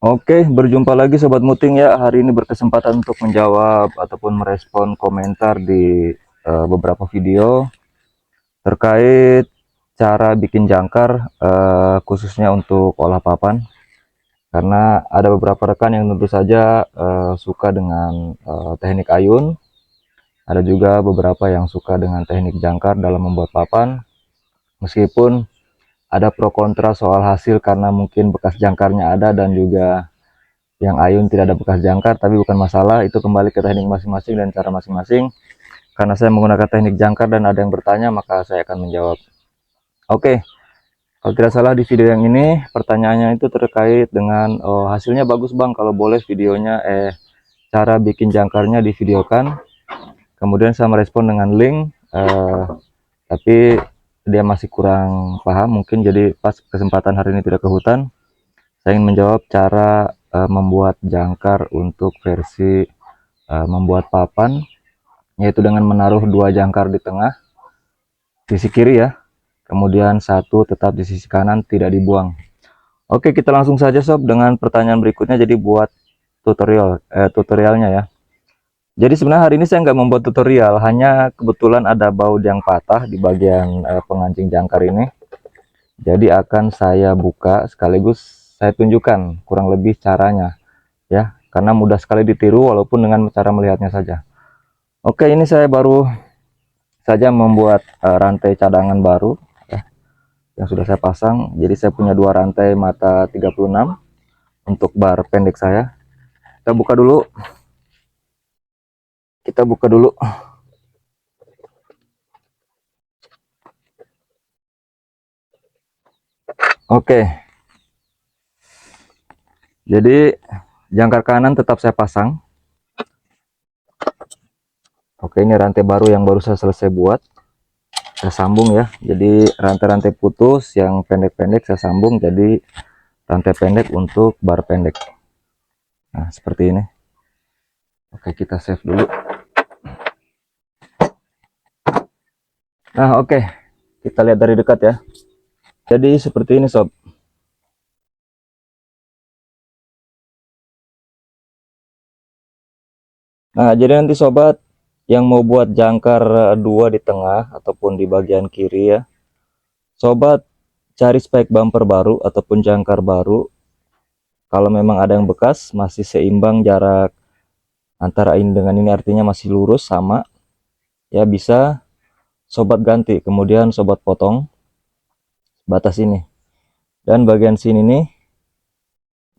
Oke, berjumpa lagi Sobat Muting ya. Hari ini berkesempatan untuk menjawab ataupun merespon komentar di beberapa video terkait cara bikin jangkar khususnya untuk olah papan. Karena ada beberapa rekan yang tentu saja suka dengan teknik ayun, ada juga beberapa yang suka dengan teknik jangkar dalam membuat papan. Meskipun ada pro kontra soal hasil karena mungkin bekas jangkarnya ada dan juga yang ayun tidak ada bekas jangkar, tapi bukan masalah, itu kembali ke teknik masing-masing dan cara masing-masing. Karena saya menggunakan teknik jangkar dan ada yang bertanya, maka saya akan menjawab. Oke, kalau tidak salah di video yang ini pertanyaannya itu terkait dengan hasilnya bagus bang, kalau boleh videonya cara bikin jangkarnya divideokan. Kemudian saya merespon dengan link, tapi dia masih kurang paham mungkin, jadi pas kesempatan hari ini tidak ke hutan, saya ingin menjawab cara membuat jangkar untuk versi membuat papan, yaitu dengan menaruh dua jangkar di tengah sisi kiri ya, kemudian satu tetap di sisi kanan tidak dibuang. Oke, kita langsung saja sob dengan pertanyaan berikutnya. Jadi buat tutorialnya ya. Jadi sebenarnya hari ini saya nggak membuat tutorial, hanya kebetulan ada baut yang patah di bagian pengancing jangkar ini. Jadi akan saya buka sekaligus saya tunjukkan kurang lebih caranya ya, karena mudah sekali ditiru walaupun dengan cara melihatnya saja. Oke, ini saya baru saja membuat rantai cadangan baru ya, yang sudah saya pasang. Jadi saya punya dua rantai mata 36 untuk bar pendek saya. Kita buka dulu. Kita buka dulu. Oke. Jadi jangkar kanan tetap saya pasang. Oke, ini rantai baru yang baru saya selesai buat. Saya sambung ya. Jadi rantai-rantai putus yang pendek-pendek saya sambung jadi rantai pendek untuk bar pendek. Nah, seperti ini. Oke, kita save dulu. Nah, oke. Kita lihat dari dekat ya. Jadi seperti ini sob. Nah, jadi nanti sobat yang mau buat jangkar dua di tengah ataupun di bagian kiri ya, sobat cari spike bumper baru ataupun jangkar baru. Kalau memang ada yang bekas masih seimbang jarak antara ini dengan ini, artinya masih lurus sama ya, bisa sobat ganti, kemudian sobat potong batas ini, dan bagian sini nih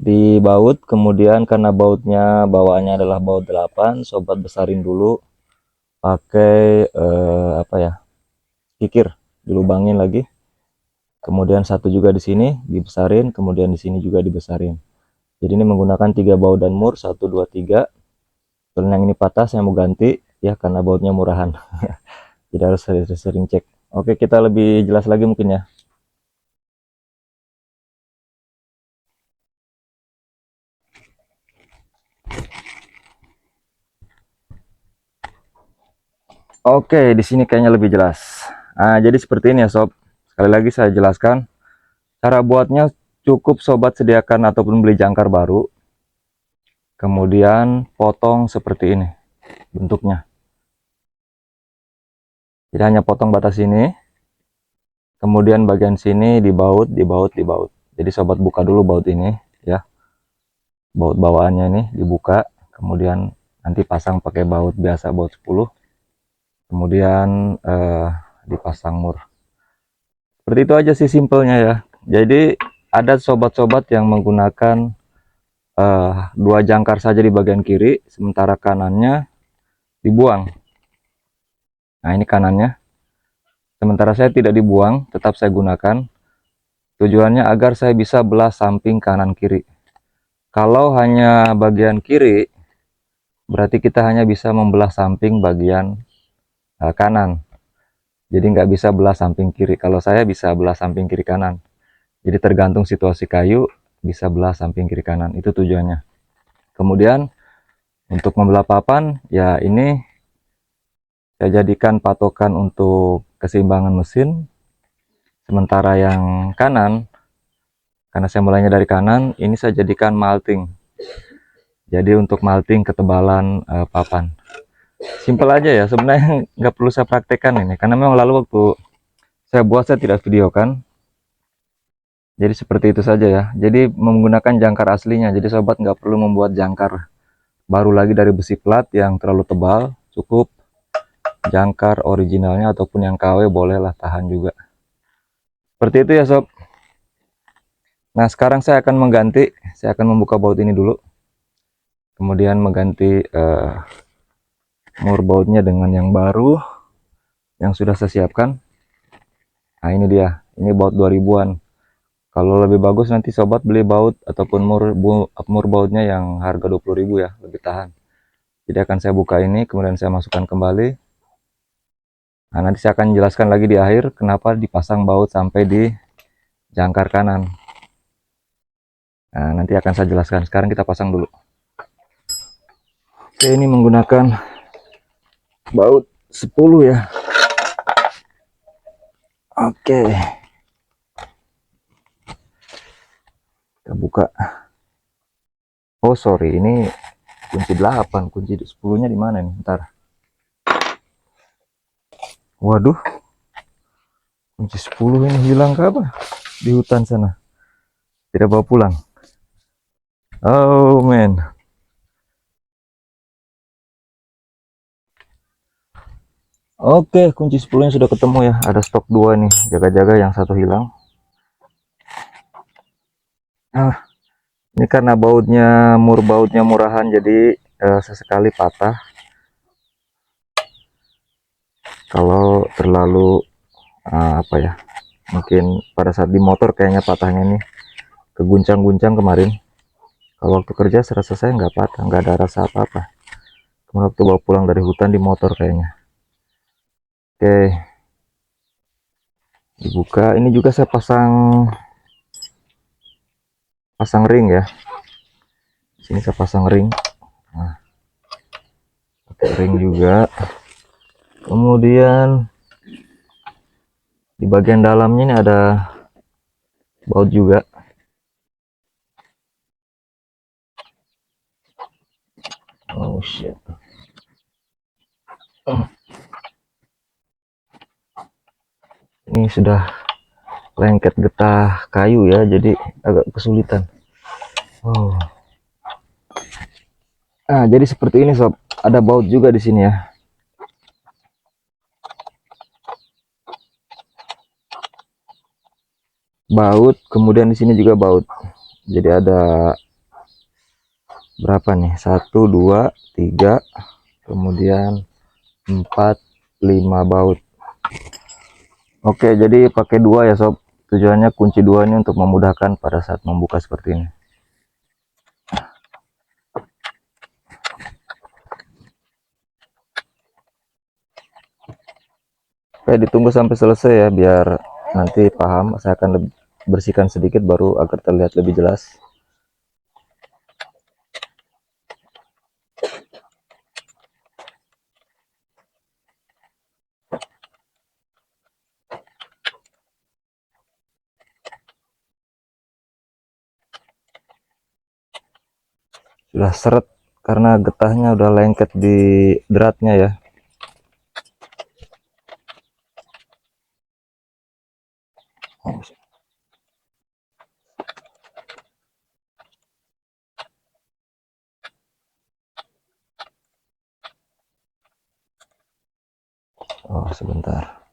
di baut. Kemudian karena bautnya bawaannya adalah baut 8, sobat besarin dulu pakai apa ya, kikir, dilubangin lagi. Kemudian satu juga di sini dibesarin, kemudian di sini juga dibesarin. Jadi ini menggunakan 3 baut dan mur 1 2 3. Kalau yang ini patah saya mau ganti ya karena bautnya murahan. Jadi harus sering-sering cek. Oke, kita lebih jelas lagi mungkin ya. Oke, di sini kayaknya lebih jelas. Nah, jadi seperti ini ya sob. Sekali lagi saya jelaskan. Cara buatnya cukup sobat sediakan ataupun beli jangkar baru. Kemudian potong seperti ini bentuknya. Jadi hanya potong batas ini. Kemudian bagian sini dibaut, dibaut, dibaut. Jadi sobat buka dulu baut ini ya. Baut bawaannya ini dibuka. Kemudian nanti pasang pakai baut biasa, baut 10. Kemudian dipasang mur. Seperti itu aja sih simpelnya ya. Jadi ada sobat-sobat yang menggunakan dua jangkar saja di bagian kiri, sementara kanannya dibuang. Nah, ini kanannya. Sementara saya tidak dibuang, tetap saya gunakan. Tujuannya agar saya bisa belah samping kanan kiri. Kalau hanya bagian kiri, berarti kita hanya bisa membelah samping bagian kanan. Jadi nggak bisa belah samping kiri. Kalau saya bisa belah samping kiri kanan. Jadi tergantung situasi kayu, bisa belah samping kiri kanan. Itu tujuannya. Kemudian untuk membelah papan, ya ini saya jadikan patokan untuk keseimbangan mesin. Sementara yang kanan Karena saya mulainya dari kanan, ini saya jadikan malting. Jadi untuk malting ketebalan papan. Simpel aja ya, sebenarnya nggak perlu saya praktekkan ini. Karena memang lalu waktu saya buat saya tidak videokan. Jadi seperti itu saja ya. Jadi menggunakan jangkar aslinya. Jadi sobat nggak perlu membuat jangkar baru lagi dari besi plat yang terlalu tebal. Cukup jangkar originalnya ataupun yang KW bolehlah, tahan juga. Seperti itu ya sob. Nah sekarang saya akan membuka baut ini dulu. Kemudian mengganti mur bautnya dengan yang baru yang sudah saya siapkan. Nah ini dia, ini baut 2000-an. Kalau lebih bagus nanti sobat beli baut ataupun mur bautnya yang harga 20.000 ya, lebih tahan. Jadi akan saya buka ini, kemudian saya masukkan kembali. Nah nanti saya akan jelaskan lagi di akhir kenapa dipasang baut sampai di jangkar kanan. Nah nanti akan saya jelaskan. Sekarang kita pasang dulu. Oke, ini menggunakan baut 10 ya. Oke, kita buka. Oh sorry, ini kunci 8, kunci 10-nya di mana nih? Ntar. Waduh, kunci 10 ini hilang ke apa? Di hutan sana. Tidak bawa pulang. Oh man. Oke, kunci 10-nya sudah ketemu ya. Ada stok 2 nih. Jaga-jaga yang satu hilang. Ah, ini karena mur bautnya murahan, jadi sesekali patah. Kalau terlalu apa ya? Mungkin pada saat di motor kayaknya patahnya nih keguncang-guncang kemarin. Kalau waktu kerja serasa saya nggak patah, nggak ada rasa apa-apa. Kemudian waktu bawa pulang dari hutan di motor kayaknya. Oke, dibuka. Ini juga saya pasang ring ya. Sini saya pasang ring. Nah, pakai ring juga. Kemudian di bagian dalamnya ini ada baut juga. Oh shit. Ini sudah lengket getah kayu ya, jadi agak kesulitan. Oh. Nah, jadi seperti ini sob. Ada baut juga di sini ya. Baut, kemudian di sini juga baut. Jadi ada berapa nih? 1, 2, 3, kemudian 4, 5 baut. Oke, jadi pakai 2 ya sob. Tujuannya kunci 2 ini untuk memudahkan pada saat membuka seperti ini. Oke, ditunggu sampai selesai ya, biar nanti paham. Saya akan bersihkan sedikit baru agar terlihat lebih jelas. Sudah seret karena getahnya udah lengket di dratnya ya. Oh sebentar.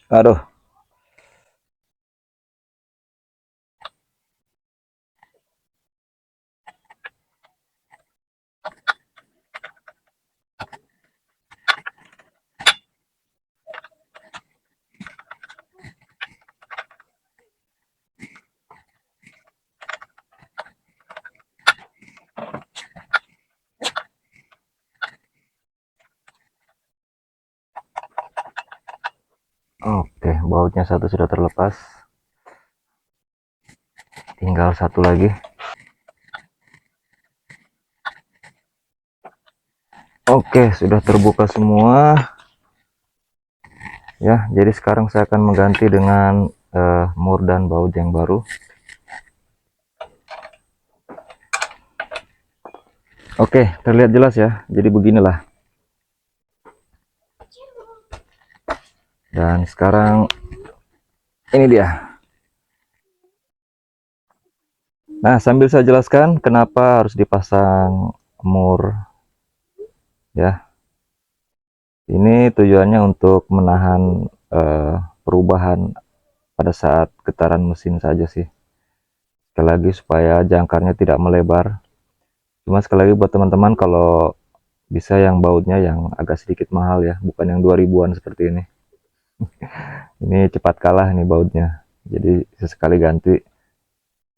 Aduh. Oke, bautnya satu sudah terlepas. Tinggal satu lagi. Oke, sudah terbuka semua ya. Jadi sekarang saya akan mengganti dengan mur dan baut yang baru. Oke, terlihat jelas ya. Jadi beginilah. Dan sekarang ini dia. Nah, sambil saya jelaskan kenapa harus dipasang mur ya. Ini tujuannya untuk menahan perubahan pada saat getaran mesin saja sih. Sekali lagi supaya jangkarnya tidak melebar. Cuma sekali lagi buat teman-teman, kalau bisa yang bautnya yang agak sedikit mahal ya, bukan yang 2000-an seperti ini. Ini cepat kalah nih bautnya, jadi sesekali ganti.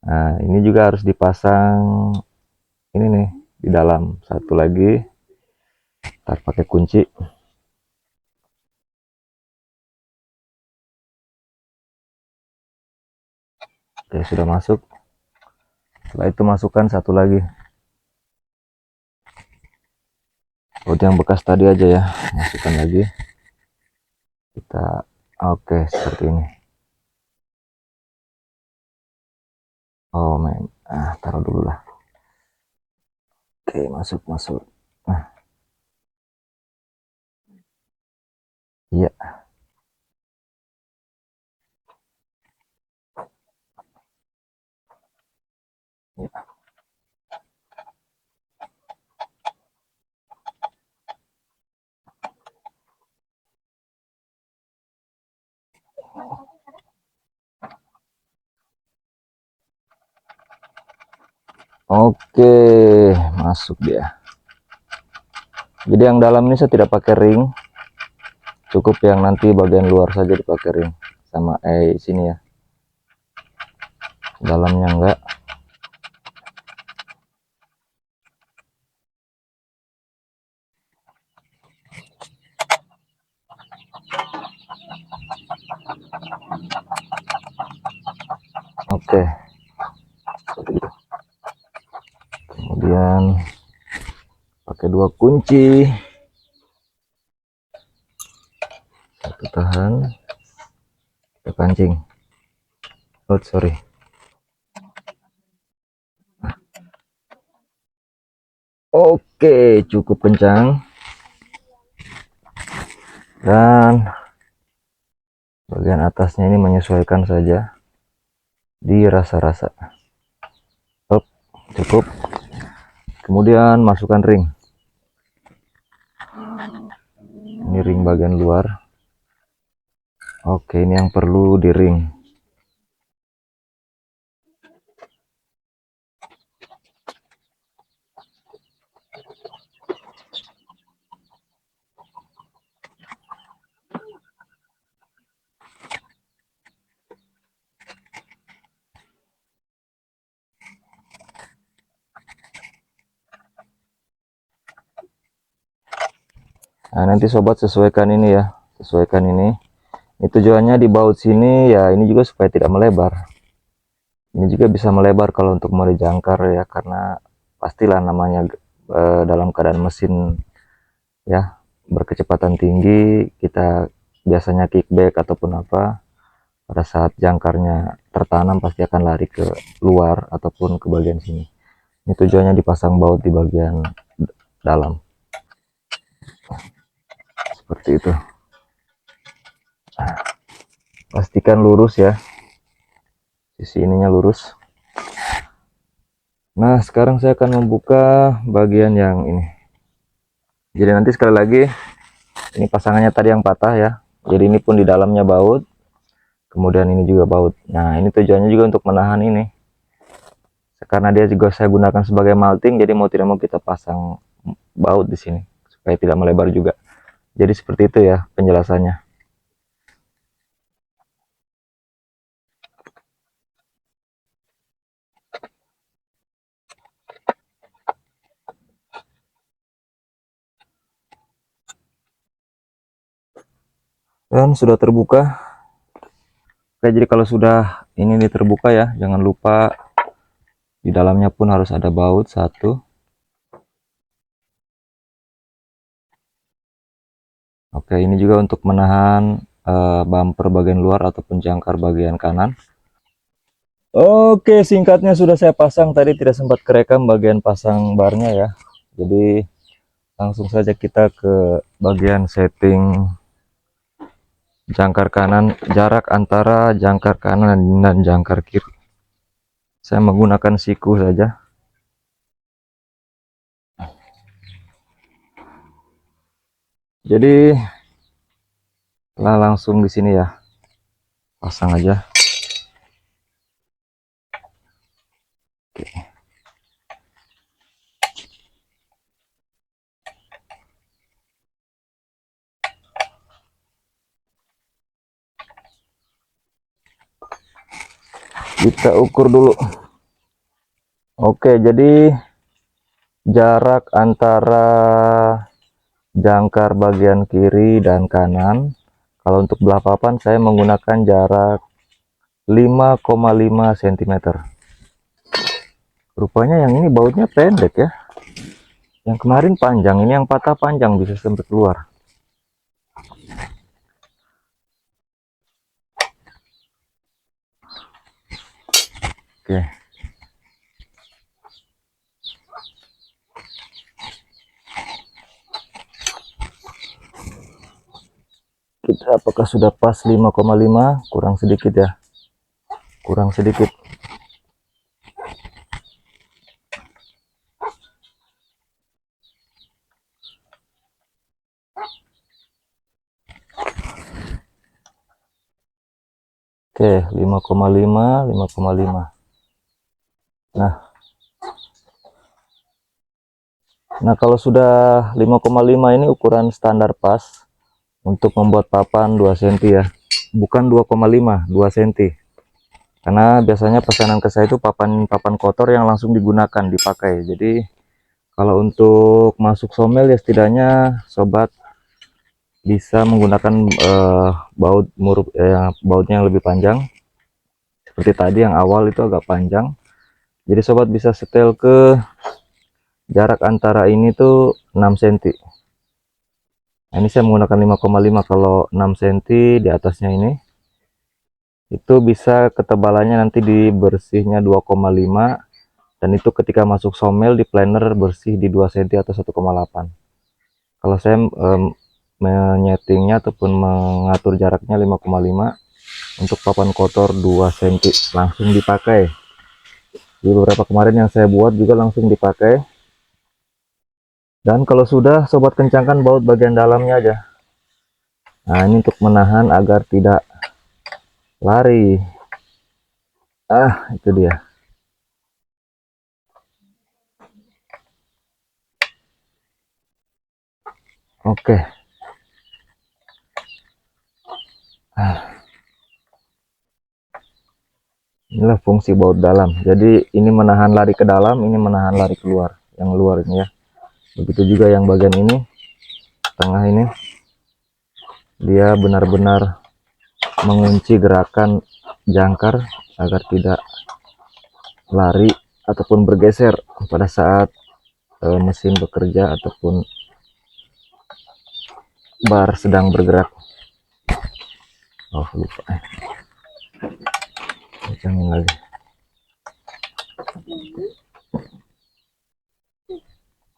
Nah, ini juga harus dipasang ini nih di dalam. Satu lagi, ntar pakai kunci. Oke, sudah masuk. Setelah itu masukkan satu lagi. Baut yang bekas tadi aja ya, masukkan lagi. Kita oke, seperti ini. Oh men, taruh dulu lah. Oke, masuk masuk. Nah, iya. Iya. Oke, masuk dia. Jadi yang dalam ini saya tidak pakai ring, cukup yang nanti bagian luar saja dipakai ring sama sini ya, dalamnya enggak. Oke, kemudian pakai dua kunci, satu tahan, kita pancing. Oh sorry. Oke, cukup kencang. Dan bagian atasnya ini menyesuaikan saja di rasa-rasa. Cukup. Kemudian masukkan ring. Ini ring bagian luar. Oke, ini yang perlu di ring. Nah, nanti sobat sesuaikan ini ya, sesuaikan ini. Ini tujuannya di baut sini ya, ini juga supaya tidak melebar. Ini juga bisa melebar kalau untuk mode jangkar ya, karena pastilah namanya dalam keadaan mesin ya berkecepatan tinggi, kita biasanya kickback ataupun apa, pada saat jangkarnya tertanam pasti akan lari ke luar ataupun ke bagian sini. Ini tujuannya dipasang baut di bagian dalam seperti itu. Pastikan lurus ya, sisi ininya lurus. Nah, sekarang saya akan membuka bagian yang ini. Jadi nanti sekali lagi, ini pasangannya tadi yang patah ya, jadi ini pun di dalamnya baut, kemudian ini juga baut. Nah, ini tujuannya juga untuk menahan ini, karena dia juga saya gunakan sebagai malting, jadi mau tidak mau kita pasang baut di sini supaya tidak melebar juga. Jadi seperti itu ya penjelasannya. Dan sudah terbuka. Oke, jadi kalau sudah ini terbuka ya, jangan lupa di dalamnya pun harus ada baut satu. Oke, ini juga untuk menahan bumper bagian luar ataupun jangkar bagian kanan. Oke, singkatnya sudah saya pasang, tadi tidak sempat kerekam bagian pasang barnya ya. Jadi langsung saja kita ke bagian setting jangkar kanan, jarak antara jangkar kanan dan jangkar kiri. Saya menggunakan siku saja. Jadi langsung di sini ya, pasang aja. Oke. Kita ukur dulu. Oke, jadi jarak antara jangkar bagian kiri dan kanan, kalau untuk belah papan saya menggunakan jarak 5,5 cm. Rupanya yang ini bautnya pendek ya, yang kemarin panjang, ini yang patah panjang, bisa sampai keluar. Oke, kita apakah sudah pas 5,5? Kurang sedikit ya, kurang sedikit. Oke, 5,5. Nah kalau sudah 5,5 ini ukuran standar pas untuk membuat papan 2 cm ya, bukan 2,5, 2 cm. Karena biasanya pesanan ke saya itu papan kotor yang langsung digunakan, dipakai. Jadi kalau untuk masuk somel ya setidaknya sobat bisa menggunakan bautnya yang lebih panjang. Seperti tadi yang awal itu agak panjang. Jadi sobat bisa setel ke jarak antara ini tuh 6 cm. Nah, ini saya menggunakan 5,5. Kalau 6 cm di atasnya ini, itu bisa ketebalannya nanti di bersihnya 2,5, dan itu ketika masuk somel di planer bersih di 2 cm atau 1,8. Kalau saya menyetingnya ataupun mengatur jaraknya 5,5, untuk papan kotor 2 cm langsung dipakai. Di beberapa kemarin yang saya buat juga langsung dipakai. Dan kalau sudah, sobat kencangkan baut bagian dalamnya aja. Nah, ini untuk menahan agar tidak lari. Itu dia. Oke. Inilah fungsi baut dalam. Jadi ini menahan lari ke dalam, ini menahan lari keluar. Yang luar ini ya. Begitu juga yang bagian ini, tengah ini, dia benar-benar mengunci gerakan jangkar agar tidak lari ataupun bergeser pada saat mesin bekerja ataupun bar sedang bergerak. Oh lupa, kencangin lagi.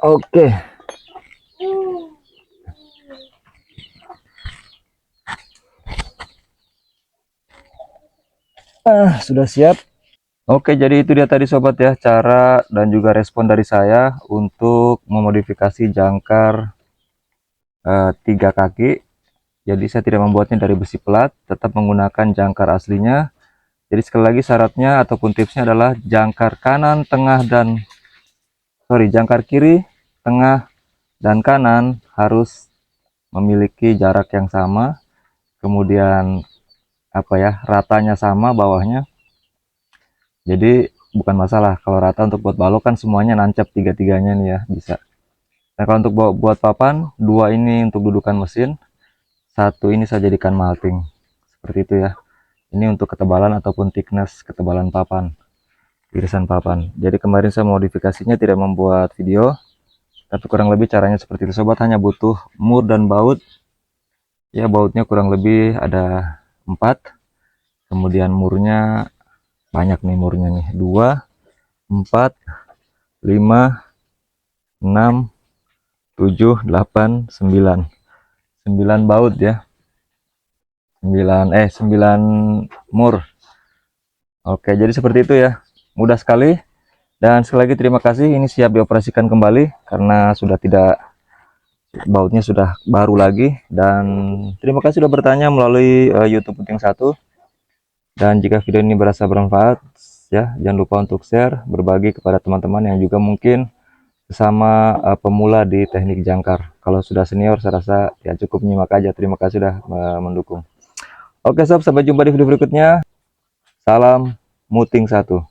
Oke. Sudah siap. Oke, jadi itu dia tadi sobat ya, cara dan juga respon dari saya untuk memodifikasi jangkar 3 kaki. Jadi saya tidak membuatnya dari besi pelat, tetap menggunakan jangkar aslinya. Jadi sekali lagi syaratnya ataupun tipsnya adalah jangkar kanan, tengah dan jangkar kiri, tengah dan kanan harus memiliki jarak yang sama. Kemudian ratanya sama bawahnya. Jadi bukan masalah kalau rata. Untuk buat balok kan semuanya nancap tiga-tiganya nih ya, bisa. Nah kalau untuk buat papan, 2 ini untuk dudukan mesin, 1 ini saya jadikan malting, seperti itu ya. Ini untuk ketebalan ataupun thickness ketebalan papan, irisan papan. Jadi kemarin saya modifikasinya tidak membuat video, tapi kurang lebih caranya seperti itu sobat. Hanya butuh mur dan baut, Ya, bautnya kurang lebih ada 4. Kemudian murnya banyak nih, murnya nih 2, 4, 5, 6, 7, 8, 9. 9 baut ya. 9 mur. Oke, jadi seperti itu ya. Mudah sekali. Dan sekali lagi terima kasih, ini siap dioperasikan kembali karena sudah tidak, bautnya sudah baru lagi. Dan terima kasih sudah bertanya melalui YouTube Puting Satu. Dan jika video ini berasa bermanfaat ya, jangan lupa untuk share, berbagi kepada teman-teman yang juga mungkin sesama pemula di teknik jangkar. Kalau sudah senior saya rasa ya cukup nyimak aja. Terima kasih sudah mendukung. Oke sob, sampai jumpa di video berikutnya. Salam Muting Satu.